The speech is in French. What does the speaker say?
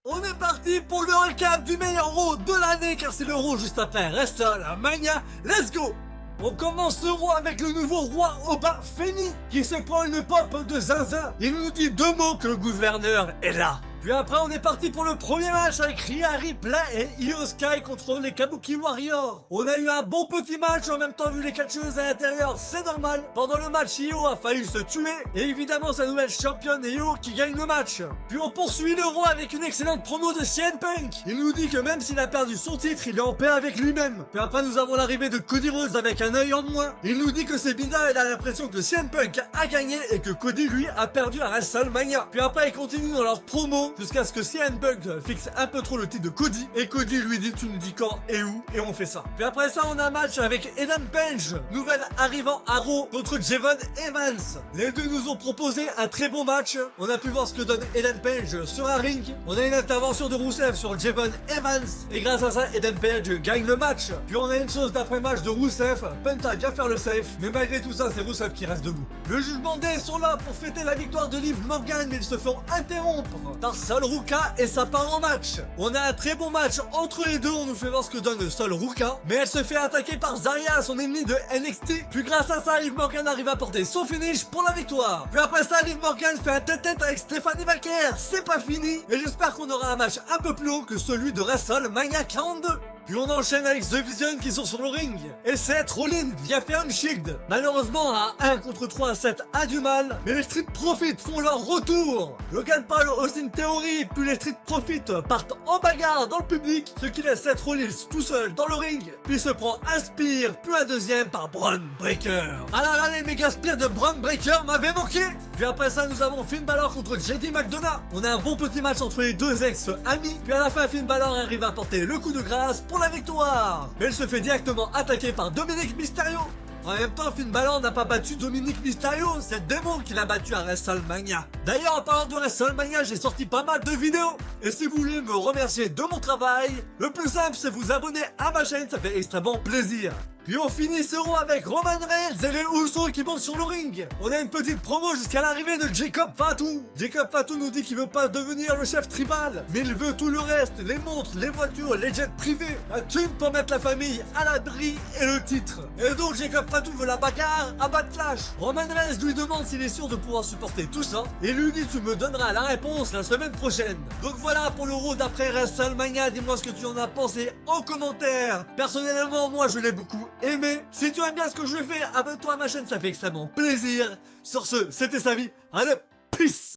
On est parti pour le recap du meilleur Raw de l'année, car c'est le Raw juste après WrestleMania. Let's go! On commence ce Raw avec le nouveau roi Oba Femi qui se prend une pop de zinzin. Il nous dit deux mots que le gouverneur est là. Puis après on est parti pour le premier match avec Rhea Ripley et Io Sky contre les Kabuki Warriors. On a eu un bon petit match, en même temps vu les catcheuses à l'intérieur, c'est normal. Pendant le match, Io a failli se tuer et évidemment sa nouvelle championne Io qui gagne le match. Puis on poursuit le Raw avec une excellente promo de CM Punk. Il nous dit que même s'il a perdu son titre, il est en paix avec lui-même. Puis après nous avons l'arrivée de Cody Rhodes avec un œil en moins. Il nous dit que c'est bizarre, il a l'impression que CM Punk a gagné et que Cody lui a perdu à WrestleMania. Puis après ils continuent dans leur promo jusqu'à ce que CM Punk fixe un peu trop le titre de Cody et Cody lui dit tu nous dis quand et où et on fait ça. Puis après ça on a un match avec Adam Page, nouvelle arrivant à Raw contre Javon Evans. Les deux nous ont proposé un très bon match. On a pu voir ce que donne Adam Page sur un ring. On a une intervention de Rusev sur Javon Evans et grâce à ça Adam Page gagne le match. Puis on a une chose d'après match de Rusev, Penta vient faire le safe mais malgré tout ça c'est Rusev qui reste debout. Le Jugement Day sont là pour fêter la victoire de Liv Morgan mais ils se font interrompre par Sol Ruka et ça part en match. On a un très bon match entre les deux, on nous fait voir ce que donne Sol Ruka, mais elle se fait attaquer par Zarya, son ennemi de NXT. Puis grâce à ça, Liv Morgan arrive à porter son finish pour la victoire. Puis après ça, Liv Morgan fait un tête-tête avec Stephanie Baker. C'est pas fini, et j'espère qu'on aura un match un peu plus haut que celui de WrestleMania 42. Puis on enchaîne avec The Vision qui sont sur le ring. Et Seth Rollins vient faire une shield. Malheureusement, à 1 contre 3, Seth a du mal. Mais les Street Profits font leur retour. Logan Paul, Austin Theory, puis les Street Profits partent en bagarre dans le public. Ce qui laisse Seth Rollins tout seul dans le ring. Puis se prend un spear, puis un deuxième par Braun Breaker. Alors là, les méga spears de Braun Breaker m'avaient manqué. Puis après ça, nous avons Finn Balor contre JD McDonough. On a un bon petit match entre les deux ex-amis. Puis à la fin, Finn Balor arrive à porter le coup de grâce pour la victoire. Mais elle se fait directement attaquer par Dominic Mysterio. En même temps, Finn Balor n'a pas battu Dominic Mysterio, c'est le démon qui l'a battu à WrestleMania. D'ailleurs, en parlant de WrestleMania, j'ai sorti pas mal de vidéos. Et si vous voulez me remercier de mon travail, le plus simple c'est vous abonner à ma chaîne, ça fait extrêmement plaisir. Puis on finit ce Raw avec Roman Reigns et les Usos qui montent sur le ring. On a une petite promo jusqu'à l'arrivée de Jacob Fatu. Jacob Fatu nous dit qu'il veut pas devenir le chef tribal, mais il veut tout le reste, les montres, les voitures, les jets privés, la thune pour mettre la famille à l'abri et le titre. Et donc Jacob Fatu veut la bagarre à Backlash. Roman Reigns lui demande s'il est sûr de pouvoir supporter tout ça et lui dit tu me donneras la réponse la semaine prochaine. Donc voilà pour le Raw d'après WrestleMania, dis-moi ce que tu en as pensé en commentaire. Personnellement moi je l'ai beaucoup aimé. Si tu aimes bien ce que je fais, abonne-toi à ma chaîne, ça fait extrêmement plaisir. Sur ce, c'était Samy. Allez, peace.